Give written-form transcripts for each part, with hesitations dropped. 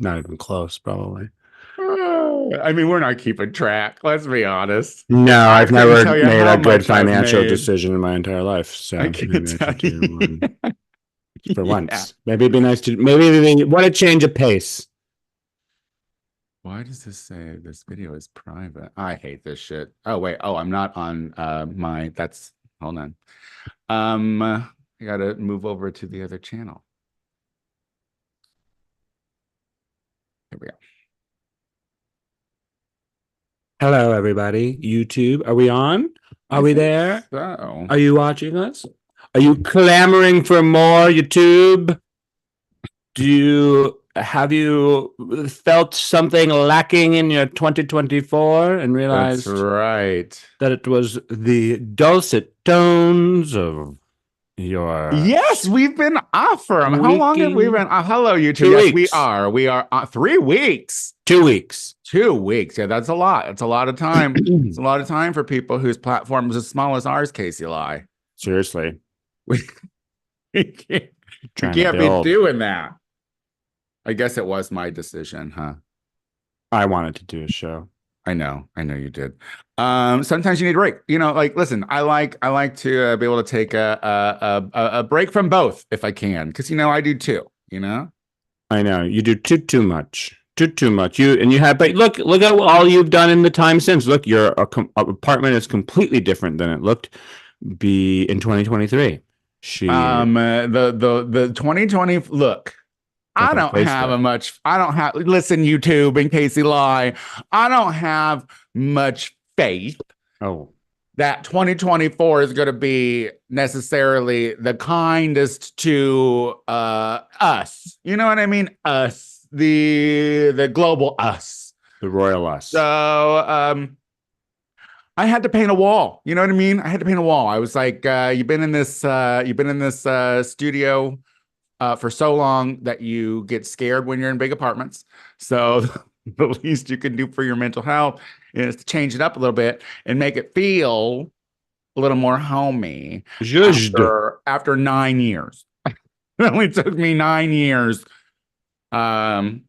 Not even close, probably. I mean, we're not keeping track. Let's be honest. No, I I've couldn't never tell you made how a good much I've financial made. decision in my entire life. I So can't maybe I tell should do you. one for Yeah. once. Maybe it'd be nice to, maybe what a change of pace. Why does this say this video is private? I hate this shit. Oh, wait. Oh, I'm not on that's hold on. I gotta move over to the other channel. Here we go. Hello, everybody. YouTube, are we on? Are I we think there? so. Are you watching us? Are you clamoring for more YouTube? Have you felt something lacking in your 2024 and That's realized right. that it was the dulcet tones of your Yes, we've been off for them. How long have we squeaky been? Hello, YouTube. two Yes, we weeks? are. We are 3 weeks. 2 weeks. 2 weeks. Yeah, that's a lot. It's a lot of time. It's a lot of time for people whose platform is as small as ours, Casey Lie. Seriously, We, we can't, we trying to can't be build. doing that. I guess it was my decision, huh? I wanted to do a show. I know you did. Sometimes you need a break. Like listen, I like to be able to take a break from both if I can, because I do too. I know you do too much. Too much. You have, but look at all you've done in the time since. Look, your apartment is completely different than it looked be in 2023. She The 2020 look. got I that don't have a facelift. much. I don't have. Listen, YouTube, in case you lie, I don't have much faith Oh, that 2024 is going to be necessarily the kindest to us. You know what I mean? Us, the global us. the royal us. So I had to paint a wall. You know what I mean? I had to paint a wall. I was like, you've been in this studio for so long that you get scared when you're in big apartments. So the least you can do for your mental health is to change it up a little bit and make it feel a little more homey Zhuzhed. after 9 years. It only took me 9 years. Um,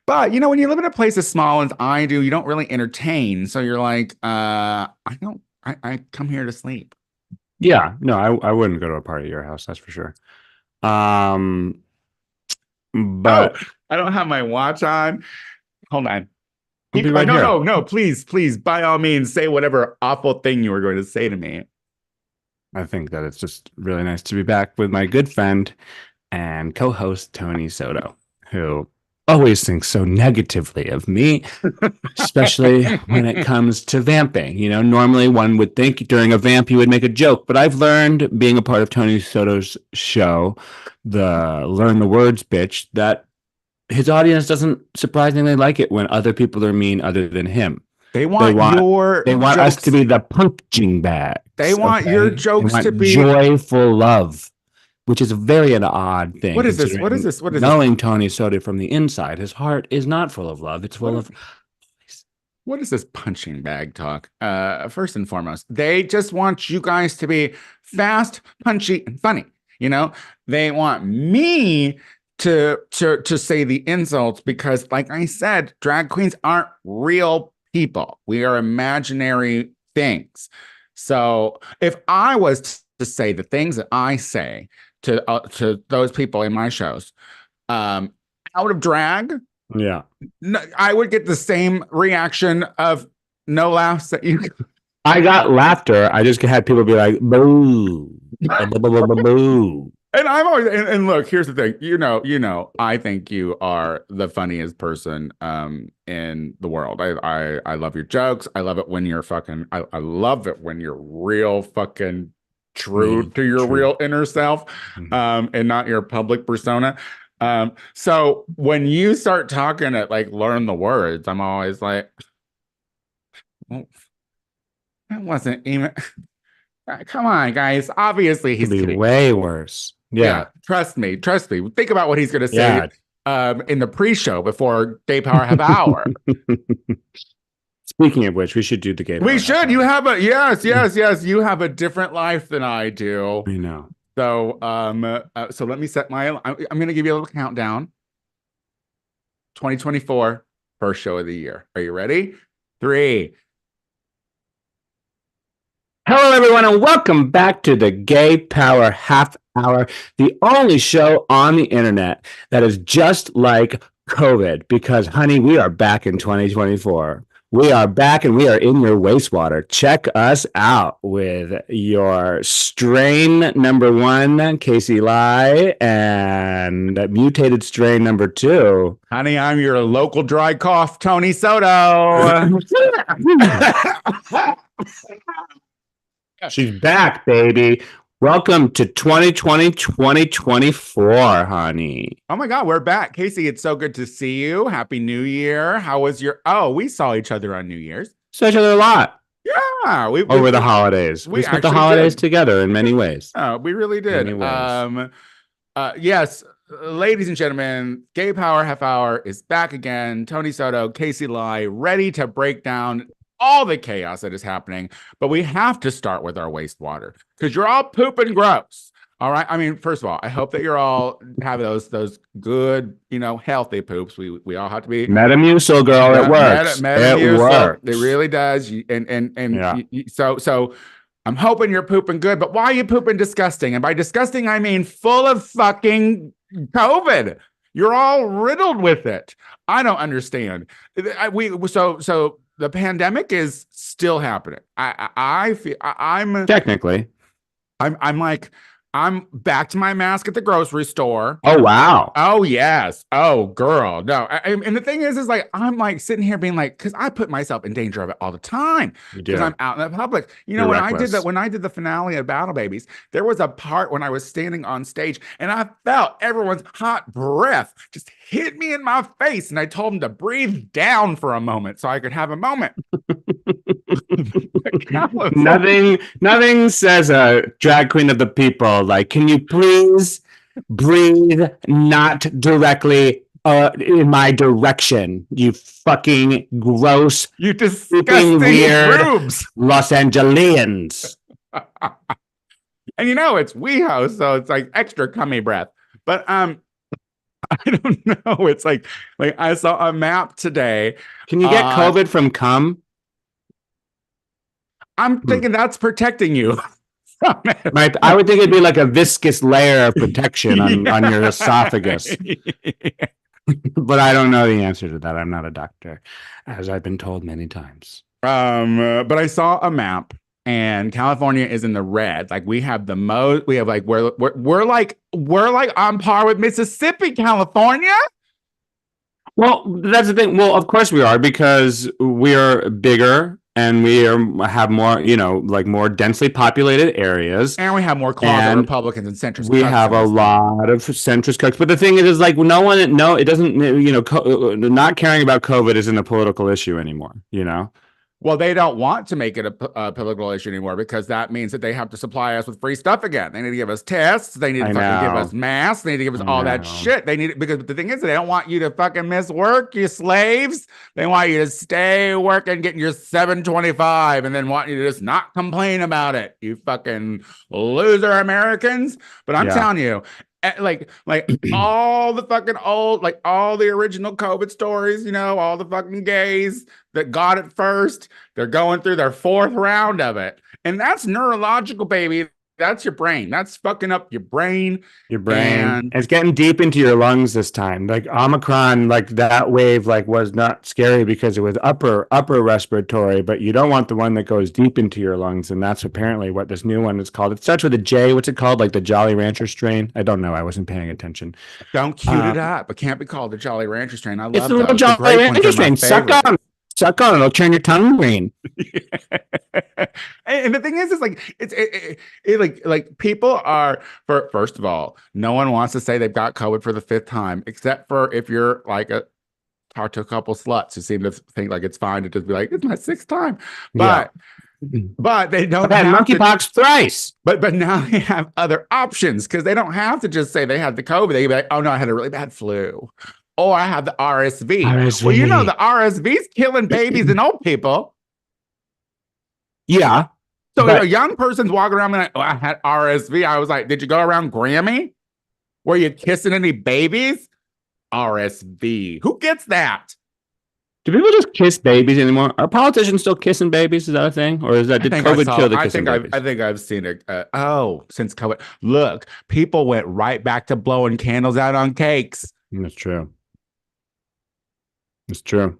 but when you live in a place as small as I do, you don't really entertain. So you're like, I come here to sleep. Yeah, no, I wouldn't go to a party at your house. That's for sure. Um, Oh, but I don't have my watch on. Hold on. we'll be Oh, right no, here. no, no. Please, by all means, say whatever awful thing you were going to say to me. I think that it's just really nice to be back with my good friend and co-host Tony Soto, who always thinks so negatively of me, especially when it comes to vamping. Normally one would think during a vamp you would make a joke, but I've learned being a part of Tony Soto's show, the Learn the Words bitch, that his audience doesn't surprisingly like it when other people are mean other than him. They They want want your they want us to jokes. be the punching They bags, want your okay? They jokes to want be. joyful love, which is a very an odd thing What is this? What is considering this? What is this? knowing Tony Soto from the inside. His heart is not full of love; it's full What? of. What is this punching bag talk? First and foremost, they just want you guys to be fast, punchy, and funny. They want me to say the insults because, like I said, drag queens aren't real people. We are imaginary things. So if I was to say the things that I say to those people in my shows, um, out of drag, Yeah, no, I would get the same reaction of no laughs that you. I got laughter. I just had people be like, "Boo, boo." And I'm always and look, here's the thing. I think you are the funniest person in the world. I love your jokes. I love it when you're fucking I love it when you're real fucking true Me, to your true. real inner self and not your public persona. So when you start talking at like learn the words, I'm always like, well, that wasn't even. Come on, guys. Obviously, Could he's be kidding. way worse. Yeah, Yeah, trust me. Trust me. Think about what he's going to say yeah. in the pre-show before Gay Power Half Hour. Speaking of which, we should do the gay We power. should. You have a yes. You have a different life than I do. I know. So let me set my. I'm going to give you a little countdown. 2024, first show of the year. Are you ready? 3. Hello, everyone, and welcome back to the Gay Power Half Hour, the only show on the internet that is just like COVID. Because, honey, we are back in 2024. We are back and we are in your wastewater. Check us out with your strain number 1, Casey Lai, and mutated strain number 2. Honey, I'm your local dry cough, Tony Soto. She's back, baby. Welcome to 2020, 2024, honey. Oh my God, we're back. Casey, it's so good to see you. Happy New Year. How was your... Oh, we saw each other on New Year's. Saw each other a lot. Yeah. Over the holidays. We spent the holidays together in many ways. Oh, we really did. Yes, ladies and gentlemen, Gay Power Half Hour is back again. Tony Soto, Casey Lai, ready to break down all the chaos that is happening, but we have to start with our wastewater because you're all pooping gross. All right. I mean, first of all, I hope that you're all have those good, healthy poops. We all have to be Metamucil, girl. It works. Metamucil, it works. It really does. So I'm hoping you're pooping good. But why are you pooping disgusting? And by disgusting, I mean full of fucking COVID. You're all riddled with it. I don't understand. So the pandemic is still happening. I feel I'm technically. I'm back to my mask at the grocery store. Oh, wow. Oh, yes. Oh, girl. No. And the thing is like, I'm like sitting here being like, because I put myself in danger of it all the time because I'm out in the public. When I did the finale of Battle Babies, there was a part when I was standing on stage and I felt everyone's hot breath just hit me in my face. And I told them to breathe down for a moment so I could have a moment. Nothing says a drag queen of the people like, can you please breathe not directly in my direction, you fucking gross, you disgusting weird rubes. Los Angelians. And it's WeHo, so it's like extra cummy breath. But I don't know. It's like I saw a map today. Can you get COVID from cum? I'm thinking that's protecting you. Right. I would think it'd be like a viscous layer of protection on your esophagus. But I don't know the answer to that. I'm not a doctor, as I've been told many times. But I saw a map and California is in the red. Like we have the most, we have like, we're like on par with Mississippi, California. Well, that's the thing. Well, of course we are, because we are bigger and we have more, more densely populated areas. And we have more closet Republicans and centrist. We have a lot of centrist cooks. But the thing is like, it doesn't, not caring about COVID isn't a political issue anymore, Well, they don't want to make it a political issue anymore because that means that they have to supply us with free stuff again. They need to give us tests. They need to fucking give us masks. They need to give us all that shit. They need it because the thing is, they don't want you to fucking miss work, you slaves. They want you to stay working, getting your 725, and then want you to just not complain about it. You fucking loser Americans. But I'm telling you, like all the fucking old, like all the original COVID stories, all the fucking gays that got it first, they're going through their 4th round of it. And that's neurological, baby. That's your brain. That's fucking up your brain. And it's getting deep into your lungs this time. Like Omicron, like that wave, was not scary because it was upper respiratory, but you don't want the one that goes deep into your lungs. And that's apparently what this new one is called. It starts with a J. What's it called? Like the Jolly Rancher strain? I don't know. I wasn't paying attention. Don't cue it up. It can't be called the Jolly Rancher strain. I love it's the little Jolly Rancher strain. Suck on, it'll turn your tongue green. And the thing is like like people are, first of all, no one wants to say they've got COVID for the 5th time, except for if you're like talk to a couple sluts who seem to think like it's fine to just be like, it's my 6th time. But they don't have monkeypox thrice. But now they have other options because they don't have to just say they had the COVID. They can be like, oh no, I had a really bad flu. Or I have the RSV. Well, the RSV's killing babies and old people. Yeah. So if a young person's walking around like, oh, I had RSV. I was like, did you go around Grammy? Were you kissing any babies? RSV. Who gets that? Do people just kiss babies anymore? Are politicians still kissing babies? Is that a thing, or is that I did think I COVID saw. kill the kissing I babies? think I've seen it. Oh, since COVID, look, people went right back to blowing candles out on cakes. That's true. It's true.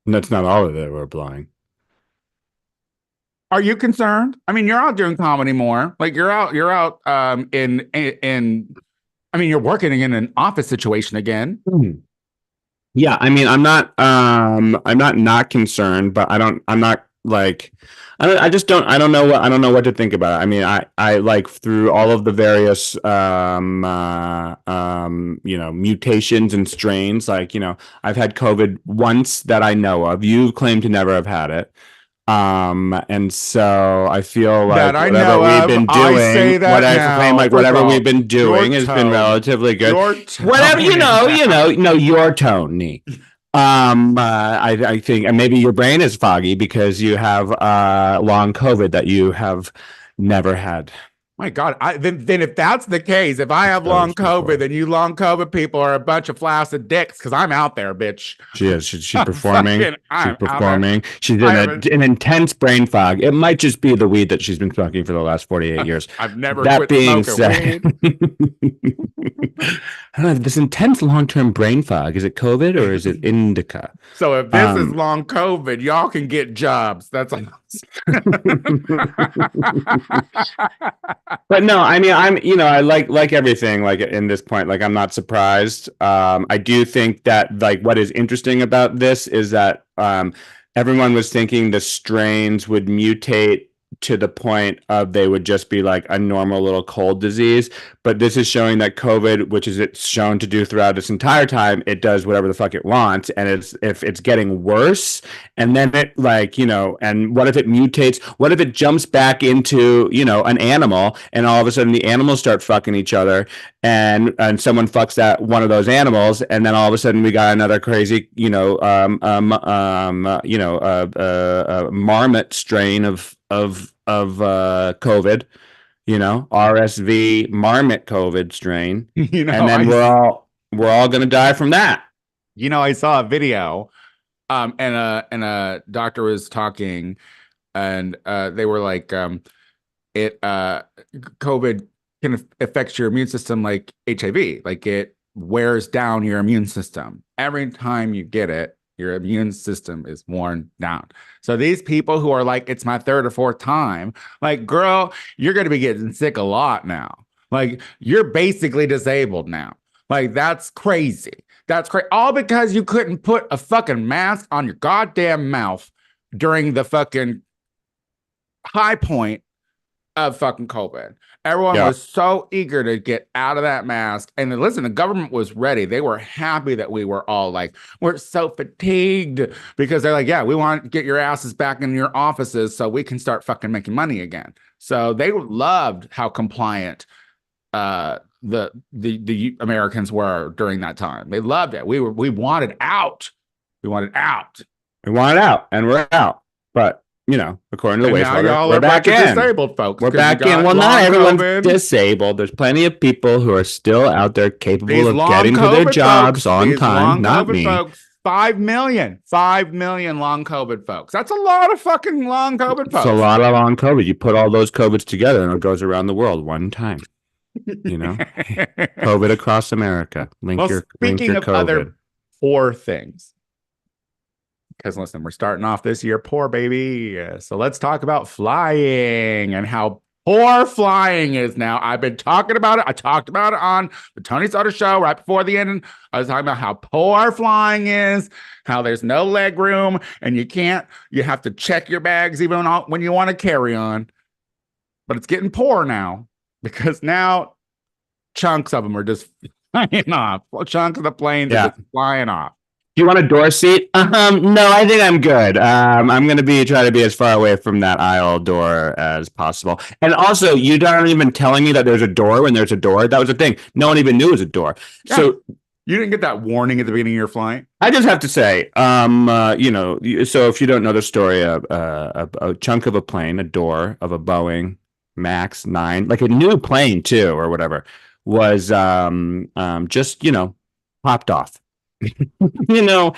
And that's not all of it we're blowing. Are you concerned? I mean, you're out doing comedy more. Like you're out in I mean, you're working in an office situation again. Yeah, I mean, I'm not concerned, but I'm not like, I don't know I don't know what to think about it. I mean, I like through all of the various, mutations and strains, like, I've had COVID once that I know of. You claim to never have had it. And so I feel That like I whatever know we've of. been I doing, say what that I claim now. like First of whatever we've all, been your doing has been tone, relatively good. your Whatever, tone in that. no, your tone, Nee. I think, and maybe your brain is foggy because you have long COVID that you have never had My God, then if that's the case, if I have long exposed COVID, before. then you long COVID people are a bunch of flaccid dicks because I'm out there, bitch. She is. She's I'm performing. fucking, She's I'm out there. performing. She's in I haven't, an intense brain fog. It might just be the weed that she's been smoking for the last 48 years. I've never That quit being smoking said, weed. I don't know, this intense long-term brain fog, is it COVID or is it indica? So if this is Um, long COVID, y'all can get jobs. That's like, But no, I mean, I like everything. Like in this point, like I'm not surprised. I do think that like what is interesting about this is that everyone was thinking the strains would mutate to the point of they would just be like a normal little cold disease. But this is showing that COVID, which is it's shown to do throughout its entire time, it does whatever the fuck it wants, and it's if it's getting worse, and then it like and what if it mutates, what if it jumps back into an animal, and all of a sudden the animals start fucking each other, and someone fucks that one of those animals, and then all of a sudden we got another crazy marmot strain of COVID, RSV marmot COVID strain, you know, and then we're all gonna die from that. I saw a video, and a doctor was talking, and they were like, it COVID can affect your immune system like HIV, like it wears down your immune system every time you get it. Your immune system is worn down. So these people who are like, it's my third or fourth time, like, girl, you're going to be getting sick a lot now. Like, you're basically disabled now. Like, that's crazy. That's crazy. All because you couldn't put a fucking mask on your goddamn mouth during the fucking high point of fucking COVID. Everyone Yeah. was so eager to get out of that mask. And listen, the government was ready. They were happy that we were all like, we're so fatigued because they're like, yeah, we want to get your asses back in your offices so we can start fucking making money again. So they loved how compliant the Americans were during that time. They loved it. We wanted out. We wanted out. We want it out, and we're out. But according to the And now wastewater, y'all we're are a bunch back of in. disabled folks. We're 'cause you back in. got Well, not long everyone's COVID. disabled. There's plenty of people who are still out there capable These of long getting to their COVID jobs folks, on these time. long Not COVID me. folks, 5 million long COVID folks. That's a lot of fucking long COVID It's a folks. lot of long COVID. You put all those COVIDs together, and it goes around the world one time. COVID across America. Link Well, your speaking of COVID. other poor things, because listen, we're starting off this year poor, baby. So let's talk about flying and how poor flying is now. I've been talking about it. I talked about it on the Tony Soto show right before the end. I was talking about how poor flying is, how there's no leg room, and you have to check your bags even when you want to carry on. But it's getting poor now because now chunks of them are just flying off. Chunks of the planes are just flying off. Do you want a door seat? No, I think I'm good. I'm gonna try to be as far away from that aisle door as possible. And also, you aren't even telling me that there's a door when there's a door. That was the thing. No one even knew it was a door. Yeah. So you didn't get that warning at the beginning of your flight. I just have to say, so if you don't know the story, a chunk of a plane, a door of a Boeing Max 9, like a new plane too, or whatever, was just popped off. You know,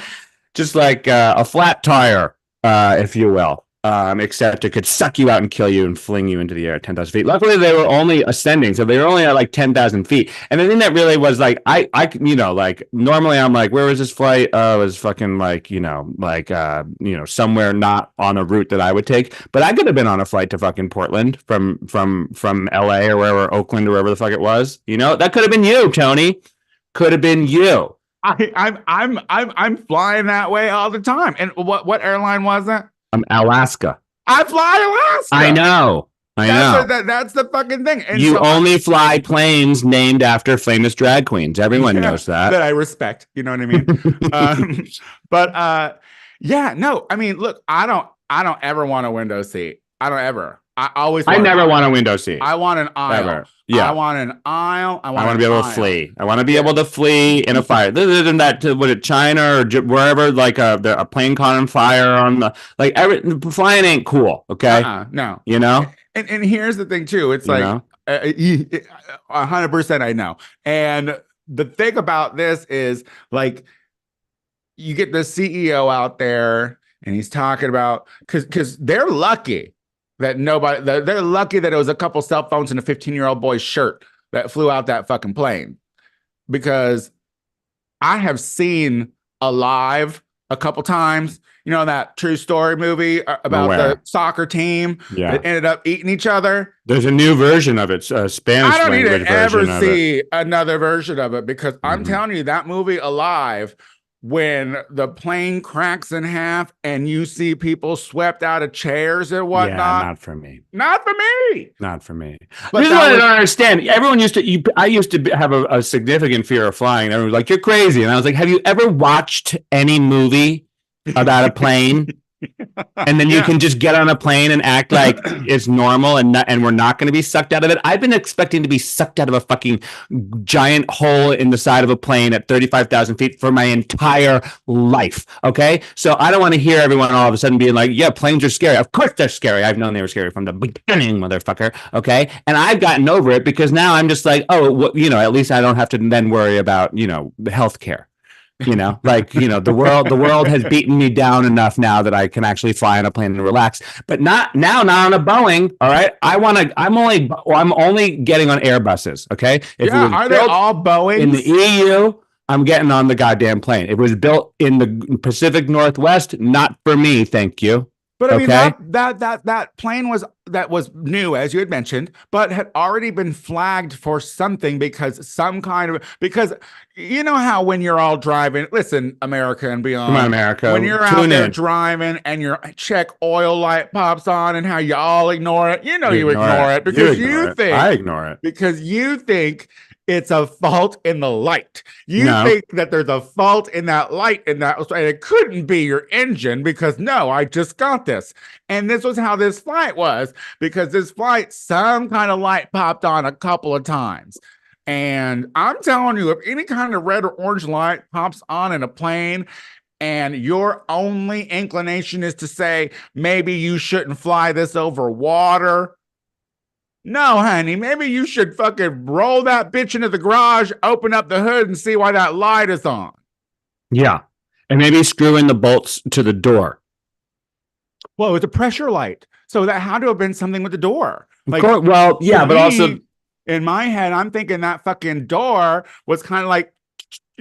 just like a flat tire, if you will. Except it could suck you out and kill you and fling you into the air at 10,000 feet. Luckily, they were only ascending, so they were only at like 10,000 feet. And the thing that really was like, like normally I'm like, where was this flight? Oh, it was fucking like, somewhere not on a route that I would take. But I could have been on a flight to fucking Portland from LA or wherever, Oakland or wherever the fuck it was. That could have been you, Tony. Could have been you. I'm flying that way all the time. And what airline was that? Alaska. I fly Alaska. I know. That's the fucking thing. And you only fly planes named after famous drag queens. Everyone knows that. That I respect. You know what I mean? Yeah, no. I mean, look, I don't ever want a window seat. I don't ever. I never want a window seat. I want an aisle. Ever. Yeah. I want an aisle. I want to be able to flee. I want to be able to flee in a fire. Than that, was it China or wherever? Like a plane caught on fire on the flying ain't cool. Okay, no. And here's the thing too. It's like 100%. I know. And the thing about this is like you get the CEO out there and he's talking about because they're lucky. They're lucky that it was a couple cell phones and a 15-year-old boy's shirt that flew out that fucking plane. Because I have seen Alive a couple times, that true story movie about the soccer team that ended up eating each other. There's a new version of it, Spanish. I don't need to ever see another version of it because I'm telling you that movie Alive, when the plane cracks in half and you see people swept out of chairs and whatnot. Yeah, not for me. Not for me. Not for me. But this is what I don't understand. Everyone I used to have a significant fear of flying. Everyone was like, you're crazy. And I was like, have you ever watched any movie about a plane? And then you can just get on a plane and act like it's normal and we're not going to be sucked out of it. I've been expecting to be sucked out of a fucking giant hole in the side of a plane at 35,000 feet for my entire life. Okay. So I don't want to hear everyone all of a sudden being like, yeah, planes are scary. Of course they're scary. I've known they were scary from the beginning, motherfucker. Okay. And I've gotten over it because now I'm just like, at least I don't have to then worry about, the healthcare. The world has beaten me down enough now that I can actually fly on a plane and relax, but not on a Boeing. All right. I'm only getting on Airbuses. Okay. Are they all Boeing in the EU? I'm getting on the goddamn plane. It was built in the Pacific Northwest. Not for me. Thank you. But I mean, that plane was new, as you had mentioned, but had already been flagged for something because you know how when you're all driving, listen, America and beyond. Come on, America. When you're out there driving and your check oil light pops on and how you all ignore it, you ignore it because you think I ignore it because you think it's a fault in the light. You think that there's a fault in that light and it couldn't be your engine because I just got this. And this was how this flight was because this flight, some kind of light popped on a couple of times. And I'm telling you, if any kind of red or orange light pops on in a plane and your only inclination is to say, maybe you shouldn't fly this over water. No, honey, maybe you should fucking roll that bitch into the garage, open up the hood and see why that light is on. Yeah. And maybe screw in the bolts to the door. Well, it's a pressure light. So that had to have been something with the door. Like, well, yeah, but also in my head, I'm thinking that fucking door was kind of like,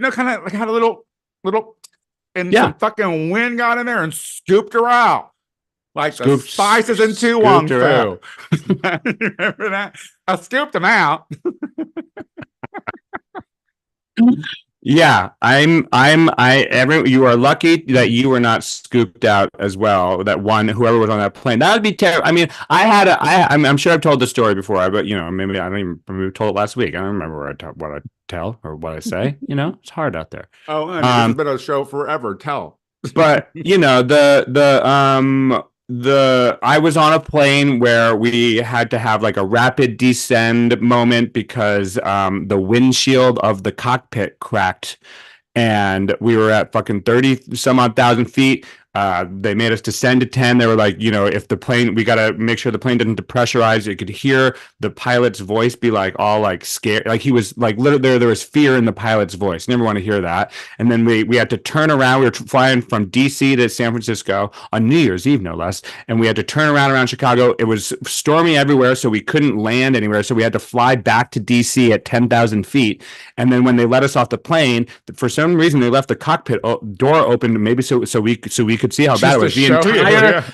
kind of like had a little, and some fucking wind got in there and scooped her out. Like the spices in Tu Wong Fu. Remember that? I scooped them out. Yeah, you are lucky that you were not scooped out as well. Whoever was on that plane, that would be terrible. I mean, I'm sure I've told the story before, but maybe I don't even remember. We told it last week. I don't remember what I tell or what I say. It's hard out there. Oh, it's been a show forever. Tell. But I was on a plane where we had to have like a rapid descend moment because the windshield of the cockpit cracked and we were at fucking 30 some odd thousand feet. They made us descend to 10. They were like, if the plane, we got to make sure the plane didn't depressurize. You could hear the pilot's voice be like all like scared. Like he was like literally there was fear in the pilot's voice. Never want to hear that. And then we had to turn around. We were flying from DC to San Francisco on New Year's Eve, no less. And we had to turn around Chicago. It was stormy everywhere, so we couldn't land anywhere. So we had to fly back to DC at 10,000 feet. And then when they let us off the plane, for some reason they left the cockpit door open, maybe so we could see how bad it was.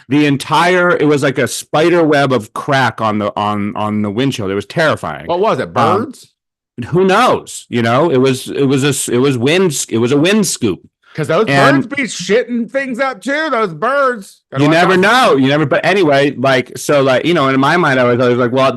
The entire it was like a spider web of crack on the windshield. It was terrifying. What was it? Birds? Who knows? It was a wind scoop. Because those birds be shitting things up too. Those birds. You never know. But anyway, in my mind, I was like, well,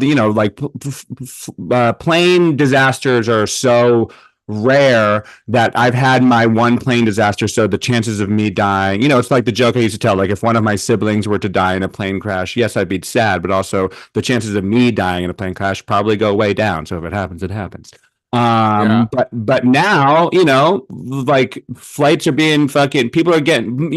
plane disasters are so rare that I've had my one plane disaster. So the chances of me dying, it's like the joke I used to tell, like if one of my siblings were to die in a plane crash, yes, I'd be sad, but also the chances of me dying in a plane crash probably go way down. So if it happens, it happens. But now, like flights are being people are getting,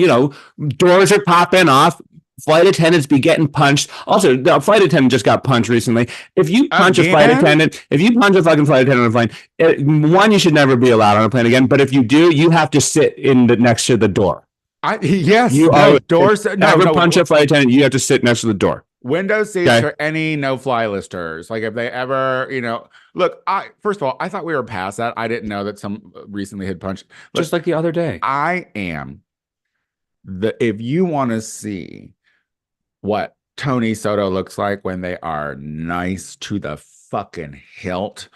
doors are popping off. Flight attendants be getting punched. Also, the flight attendant just got punched recently. If you punch a flight attendant, if you punch a fucking flight attendant on a plane, one, you should never be allowed on a plane again. But if you do, you have to sit next to the door. Doors. Never punch a flight attendant. You have to sit next to the door. Window seats for any no-fly listers. Like if they ever, look. First of all, I thought we were past that. I didn't know that some recently had punched. Look, just like the other day. I am if you want to see what Tony Soto looks like when they are nice to the fucking hilt,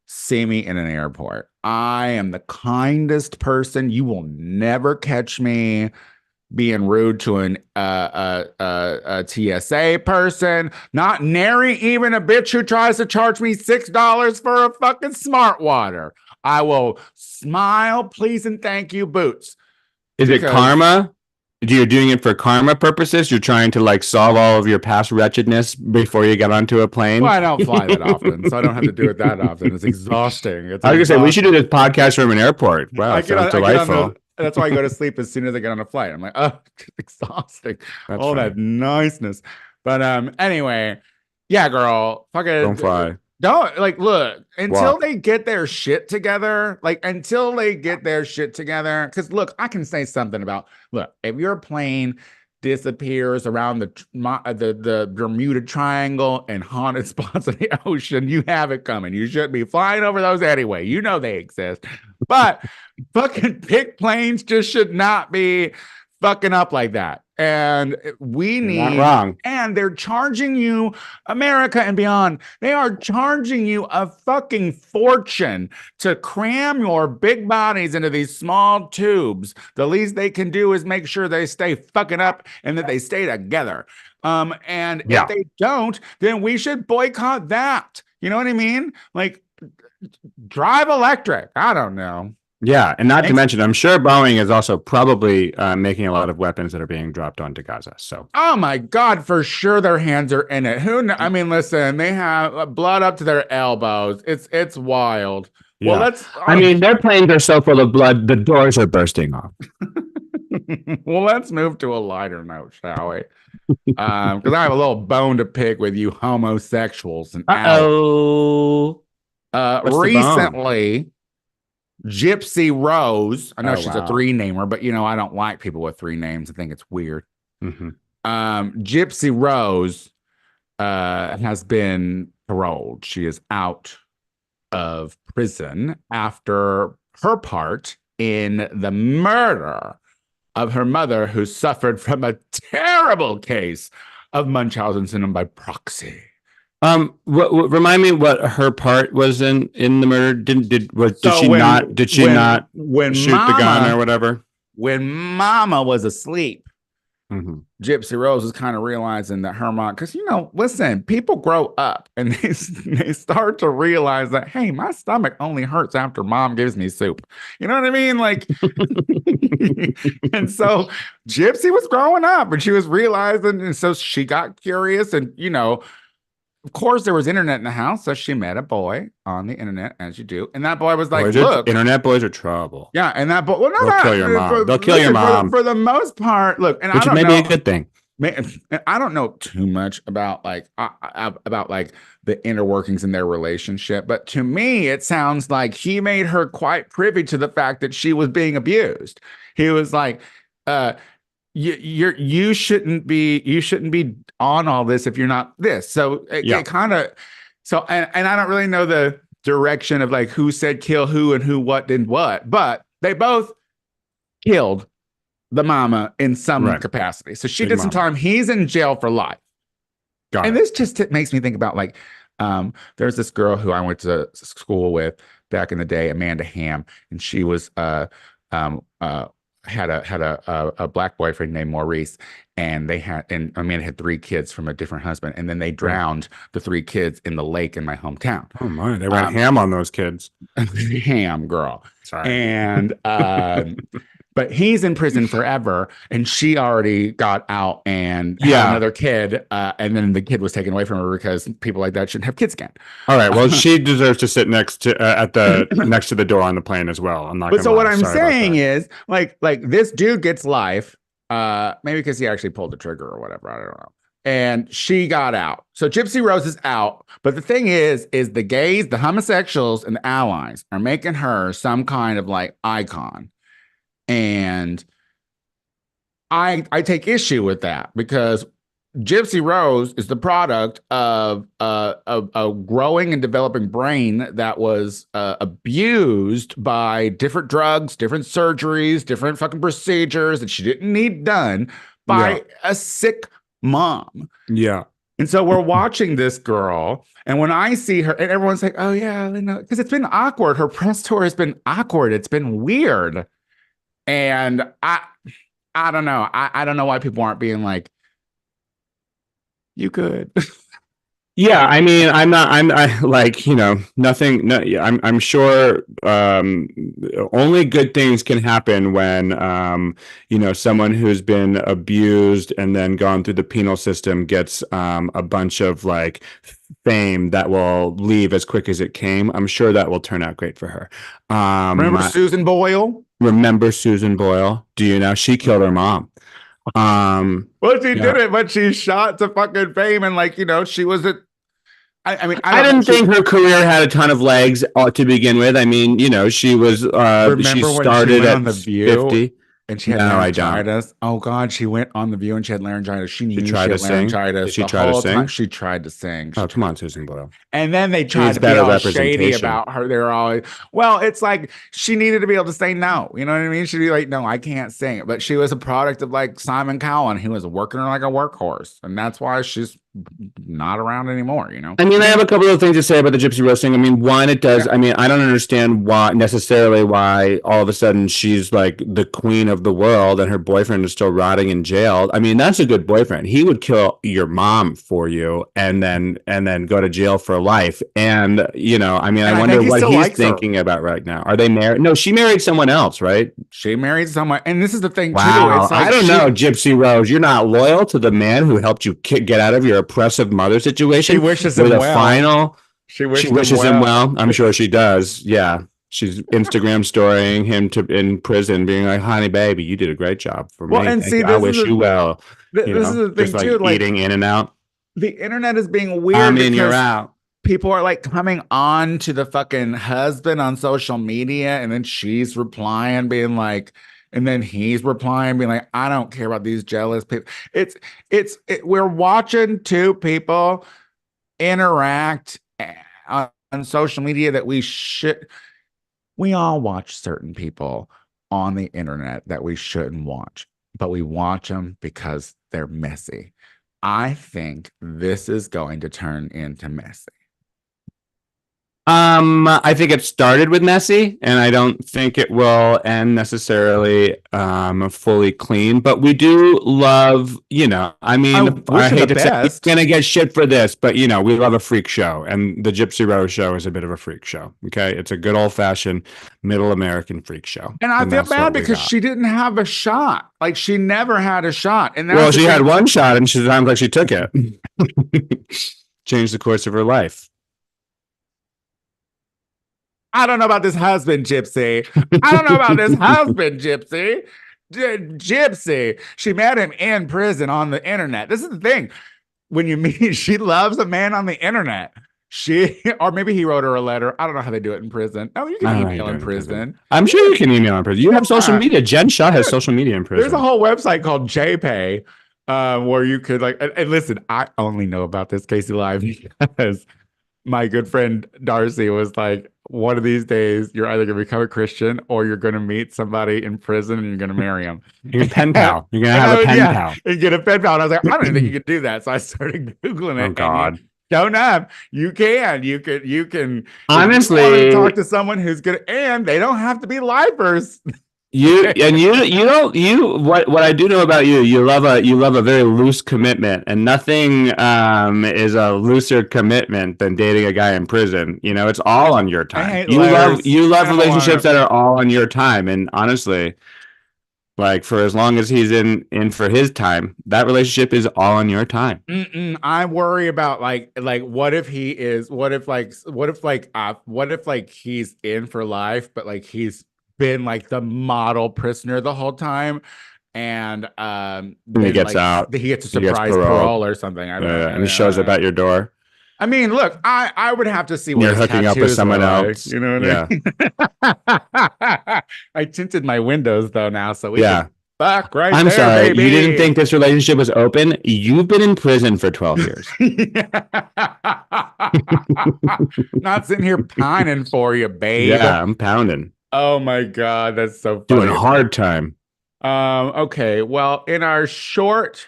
see me in an airport. I am the kindest person. You will never catch me being rude to a TSA person, not nary even a bitch who tries to charge me $6 for a fucking smart water. I will smile, please and thank you, boots. Is it karma? You're doing it for karma purposes? You're trying to like solve all of your past wretchedness before you get onto a plane? Well, I don't fly that often, so I don't have to do it that often. It's exhausting. I was going to say, we should do this podcast from an airport. Wow, that sounds delightful. That's why I go to sleep as soon as I get on a flight. I'm like, oh, it's exhausting. All that niceness. But anyway, yeah, girl, fucking don't fly. Don't look until they get their shit together. Because look, I can say something about if your plane disappears around the Bermuda Triangle and haunted spots of the ocean, you have it coming. You shouldn't be flying over those anyway. You know they exist. But fucking big planes just should not be fucking up like that. And we need, not wrong. And they're charging you, America and beyond, they are charging you a fucking fortune to cram your big bodies into these small tubes. The least they can do is make sure they stay fucking up and that they stay together. If they don't, then we should boycott that. You know what I mean? Like, drive electric. I don't know. Yeah, and not to mention, I'm sure Boeing is also probably making a lot of weapons that are being dropped onto Gaza. So, oh my God, for sure their hands are in it. I mean, listen, they have blood up to their elbows. It's wild. Yeah. Well, I mean, their planes are so full of blood, the doors are bursting off. Well, let's move to a lighter note, shall we? Because I have a little bone to pick with you homosexuals. And recently, Gypsy Rose, I know she's a three-namer, but I don't like people with three names. I think it's weird. Mm-hmm. Gypsy Rose has been paroled. She is out of prison after her part in the murder of her mother, who suffered from a terrible case of Munchausen syndrome by proxy. Remind me what her part was in the murder. Did she not shoot the gun or whatever? When Mama was asleep, mm-hmm. Gypsy Rose was kind of realizing that her mom, because listen, people grow up and they start to realize that, hey, my stomach only hurts after Mom gives me soup. You know what I mean? Like, and so Gypsy was growing up and she was realizing, and so she got curious and of course, there was internet in the house, so she met a boy on the internet, as you do, and that boy was like, "Look, Internet boys are trouble. yeah," and that boy, well, no, They'll kill your not mom. for, They'll kill your listen mom, for the most part. Look, and I which don't may be a know. good thing. I don't know too much about about like the inner workings in their relationship, but to me, it sounds like he made her quite privy to the fact that she was being abused. He was like, uh, you shouldn't be on all this if you're not this." So Yeah. it kind of and I don't really know the direction of like who said kill who and who what did what, but they both killed the mama in some Right. capacity. So she Big did some mama. time. He's in jail for life. Got And it. this just makes me think about like, there's this girl who I went to school with back in the day, Amanda Ham, and she was um, had a black boyfriend named Maurice, and Amanda had 3 kids from a different husband, and then they drowned the 3 kids in the lake in my hometown. Oh my, they went ham on those kids. Ham girl. Sorry. And but he's in prison forever, and she already got out and had another kid, and then the kid was taken away from her because people like that shouldn't have kids again. All right. Well, she deserves to sit next to next to the door on the plane as well. I'm not. But so lie. what I'm Sorry saying is, like this dude gets life, maybe because he actually pulled the trigger or whatever. I don't know. And she got out. So Gypsy Rose is out. But the thing is the gays, the homosexuals, and the allies are making her some kind of like icon. And I take issue with that because Gypsy Rose is the product of a growing and developing brain that was abused by different drugs, different surgeries, different fucking procedures that she didn't need done by a sick mom. Yeah. And so we're watching this girl, and when I see her, and everyone's like, "Oh yeah," because it's been awkward. Her press tour has been awkward. It's been weird. And I don't know. I don't know why people aren't being like, "You could." Yeah, I mean, I like, nothing. No, yeah, I'm sure only good things can happen when someone who's been abused and then gone through the penal system gets a bunch of like fame that will leave as quick as it came. I'm sure that will turn out great for her. Remember Susan Boyle? Remember Susan Boyle? Do you know she killed her mom? Well, she did it, but she shot to fucking fame, and like she was a. I mean, I didn't think her career had a ton of legs to begin with. I mean, she was. Remember she when started she went at on The View 50. and she had laryngitis? Oh God, she went on The View and she had laryngitis. She knew she had laryngitis. Did she try to sing? She tried to sing. Oh, come on, Susan Boyle. And then they tried to be all shady about her. They're always, well, it's like she needed to be able to say no. You know what I mean? She'd be like, "No, I can't sing." But she was a product of like Simon Cowell, who was working her like a workhorse, and that's why she's not around anymore. I mean, I have a couple of things to say about the Gypsy Rose thing. I mean, one, it does. I mean, I don't understand why all of a sudden she's like the queen of the world and her boyfriend is still rotting in jail. I mean, that's a good boyfriend. He would kill your mom for you and then go to jail for life. And I mean, I wonder what he's thinking about right now. Are they married? No, she married someone else, right? She married someone, and this is the thing too. It's like I don't know, Gypsy Rose. You're not loyal to the man who helped you get out of your oppressive mother situation. She wishes him well. She wishes him well. I'm sure she does. Yeah. She's Instagram storying him in prison, being like, "Honey, baby, you did a great job for me. And see, I wish you well." This is the thing just too. Like eating in and out. The internet is being weird. I mean, you're out. People are like coming on to the fucking husband on social media, and then she's replying, being like, and then he's replying, being like, "I don't care about these jealous people." We're watching two people interact on social media that we all watch certain people on the internet that we shouldn't watch, but we watch them because they're messy. I think this is going to turn into messy. I think it started with messy, and I don't think it will end necessarily fully clean. But we do love, I mean, I hate to say he's gonna get shit for this, but we love a freak show, and the Gypsy Rose show is a bit of a freak show. Okay, it's a good old fashioned middle American freak show. And I feel bad because she didn't have a shot. Like she never had a shot. And she had one shot, and she sounds like she took it. Changed the course of her life. I don't know about this husband, Gypsy. I don't know about this husband, Gypsy. Gypsy. She met him in prison on the internet. This is the thing. When you meet, she loves a man on the internet. Or maybe he wrote her a letter. I don't know how they do it in prison. Oh, you can email in prison. I'm sure you can email in prison. You have social media. Jen Shaw has social media in prison. There's a whole website called JPay where you could like, and listen, I only know about this, Casey Live, because my good friend Darcy was like, one of these days, you're either going to become a Christian or you're going to meet somebody in prison and you're going to marry him. You're a pen pal. You're going to have a pen pal. And get a pen pal. And I was like, I don't even think you could do that. So I started Googling it. Oh, God. Don't know. You can honestly talk to someone who's good, and they don't have to be lifers. What I do know about you, you love a very loose commitment, and nothing is a looser commitment than dating a guy in prison. You know, it's all on your time. You love relationships that are all on your time, and honestly, like for as long as he's in for his time, that relationship is all on your time. I worry about like what if he's in for life, but like he's been like the model prisoner the whole time, and he gets out, he gets a surprise parole or something. I don't know. And he shows up at your door. I mean, look, I would have to see what you're hooking up with someone else. You know what I mean? I tinted my windows though now, so we can fuck right I'm there, sorry, baby. you didn't think this relationship was open? You've been in prison for 12 years. Not sitting here pining for you, babe. Yeah, I'm pounding. Oh my God, that's so funny. Doing a hard time. Okay, well, in our short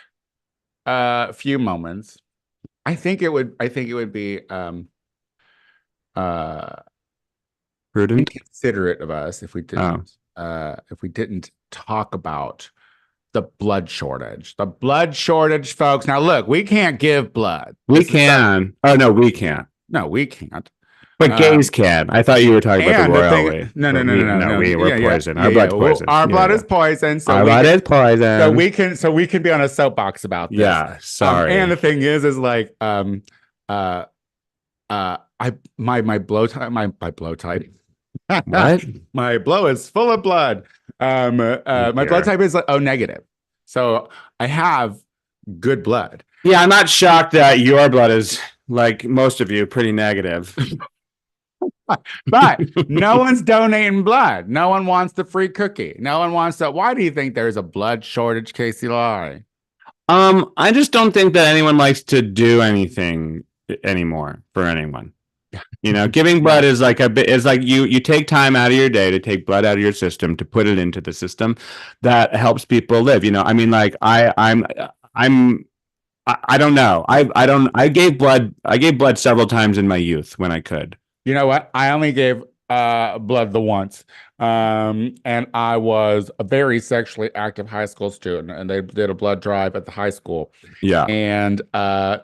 few moments, I think it would be prudent, considerate of us if we didn't talk about the blood shortage. The blood shortage, folks. Now look, we can't give blood. We can. Oh no, we can't. No, we can't. But gays can. I thought you were talking about the royal way. No. We're poison. Our blood's poison. Our blood is poison. So our blood is poison. So we can be on a soapbox about this. Yeah, sorry. And the thing is like my blow type. What? My blow is full of blood. My blood type is O negative. So I have good blood. Yeah, I'm not shocked that your blood is, like most of you, pretty negative. But no one's donating blood. No one wants the free cookie. No one wants that. Why do you think there's a blood shortage, Casey Laurie? I just don't think that anyone likes to do anything anymore for anyone. You know, giving blood is like you take time out of your day to take blood out of your system to put it into the system that helps people live. You know, I mean, like I don't know. I gave blood several times in my youth when I could. You know what? I only gave blood the once. And I was a very sexually active high school student, and they did a blood drive at the high school. Yeah. And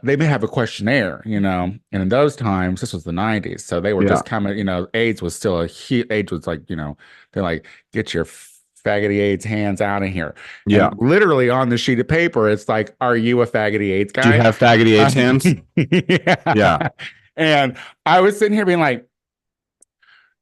they may have a questionnaire, you know, and in those times, this was the 90s. So they were just kind of, you know, AIDS was still AIDS was like, you know, they're like, get your faggoty AIDS hands out of here. Yeah. And literally on the sheet of paper, it's like, are you a faggoty AIDS guy? Do you have faggoty AIDS hands? Yeah. And I was sitting here being like,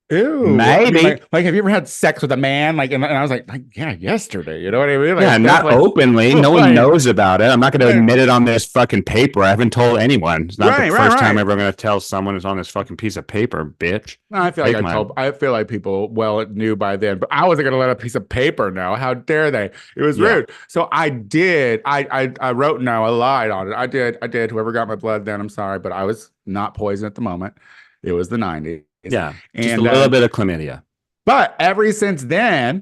ew, maybe. Like, have you ever had sex with a man? Like, and I was like, yeah, yesterday. You know what I mean? Like, yeah, not openly. No one knows about it. I'm not going to admit it on this fucking paper. I haven't told anyone. It's not the first time ever I'm going to tell someone it's on this fucking piece of paper, bitch. I feel like people knew by then, but I wasn't going to let a piece of paper know. How dare they? It was rude. So I did. I wrote no. I lied on it. I did. Whoever got my blood then, I'm sorry, but I was not poisoned at the moment. It was the 90s. Yeah, just a little bit of chlamydia. But ever since that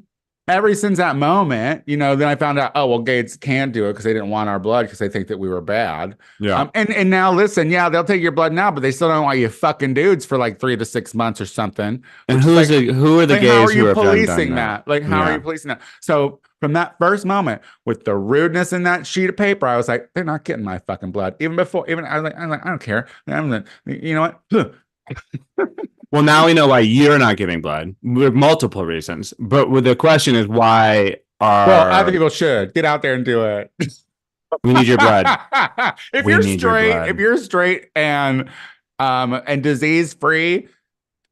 moment, you know, then I found out, oh, well, gays can do it because they didn't want our blood because they think that we were bad. Yeah. And now listen, yeah, they'll take your blood now, but they still don't want you fucking dudes for like 3 to 6 months or something. And who are the gays how are you who policing that? Like, how are you policing that? So from that first moment, with the rudeness in that sheet of paper, I was like, they're not getting my fucking blood. Even I was like, I don't care. You know what? Well, now we know why you're not giving blood. With multiple reasons. But the question is why Well, other people should. Get out there and do it. We need your blood. If We you're need your straight, if blood. you're straight and disease free,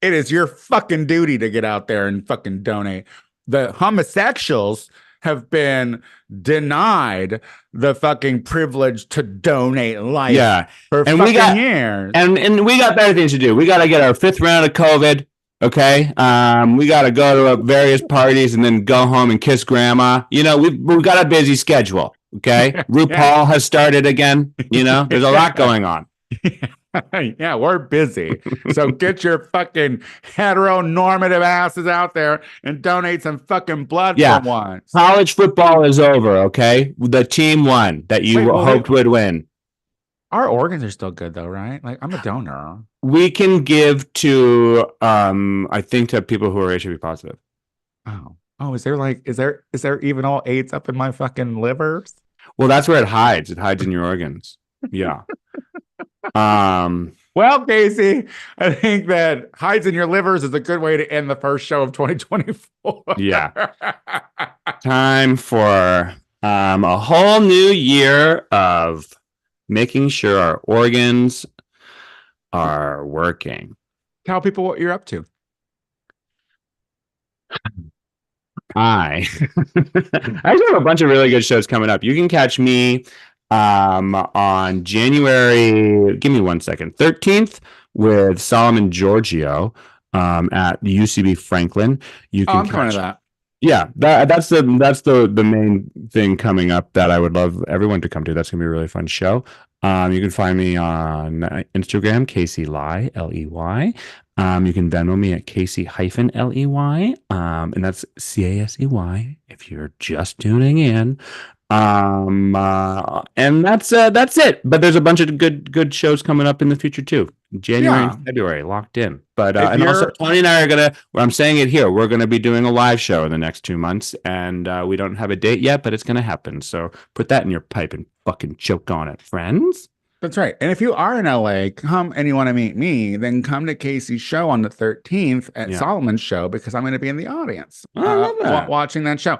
it is your fucking duty to get out there and fucking donate. The homosexuals have been denied the fucking privilege to donate life Yeah. for And we fucking got years. and we got better things to do. We got to get our 5th round of COVID. Okay. We got to go to various parties and then go home and kiss grandma. You know, we've got a busy schedule. Okay. Yeah. RuPaul has started again. You know, there's a lot going on. Yeah, we're busy. So get your fucking heteronormative asses out there and donate some fucking blood Yeah. for once. College football is over. Okay. The team won that you hoped would win. Our organs are still good though, right? Like I'm a donor. We can give to, I think, to people who are HIV positive. Oh, is there even all AIDS up in my fucking livers? Well, that's where it hides. It hides in your organs. Yeah. Well, Casey, I think that hides in your livers is a good way to end the first show of 2024. Yeah. Time for a whole new year of making sure our organs are working. Tell people what you're up to. I actually have a bunch of really good shows coming up. You can catch me on January, give me 1 second, 13th with Solomon Giorgio at UCB Franklin. You can I'm coming to that. Yeah, that's the main thing coming up that I would love everyone to come to. That's gonna be a really fun show. You can find me on Instagram, Casey Ley, Ley. You can Venmo me at Casey-Ley, and that's CASEY if you're just tuning in. And that's it. But there's a bunch of good shows coming up in the future too. January and February locked in. But and also Tony and I are gonna. I'm saying it here. We're gonna be doing a live show in the next 2 months, and we don't have a date yet, but it's gonna happen. So put that in your pipe and fucking choke on it, friends. That's right. And if you are in LA, come and you want to meet me, then come to Casey's show on the 13th at Solomon's show because I'm going to be in the audience watching that show.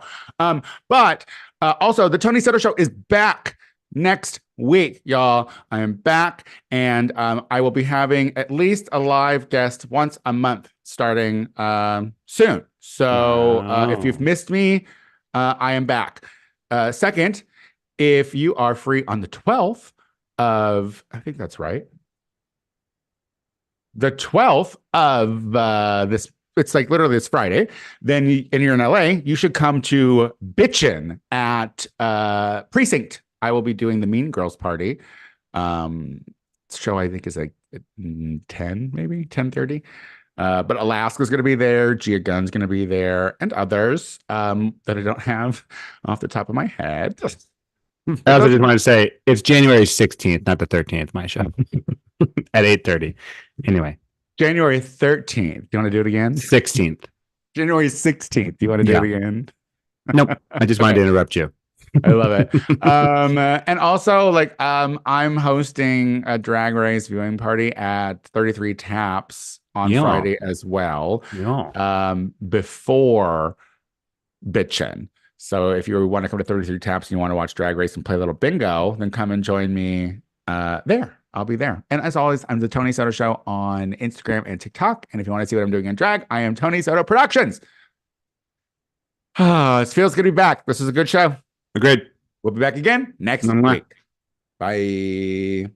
But also, the Tony Soto Show is back next week, y'all. I am back, and I will be having at least a live guest once a month starting soon. So if you've missed me, I am back. Second, if you are free on the 12th, I think that's right. The 12th of this, it's like literally this Friday. Then and you're in LA, you should come to Bitchin' at Precinct. I will be doing the Mean Girls party. Show I think is like 10, maybe 10:30. But Alaska's going to be there. Gia Gunn's going to be there, and others that I don't have off the top of my head. I also just wanted to say it's January 16th, not the 13th, my show at 8:30. Anyway, January 13th. You want to do it again? 16th. January 16th. You want to do it again? Nope. I just wanted to interrupt you. I love it. And also, like, I'm hosting a drag race viewing party at 33 Taps on Friday as well. Before Bitchin'. So if you want to come to 33 Taps and you want to watch Drag Race and play a little bingo, then come and join me there. I'll be there. And as always, I'm the Tony Soto Show on Instagram and TikTok. And if you want to see what I'm doing in drag, I am Tony Soto Productions. It feels good to be back. This is a good show. Agreed. We'll be back again next week. Bye.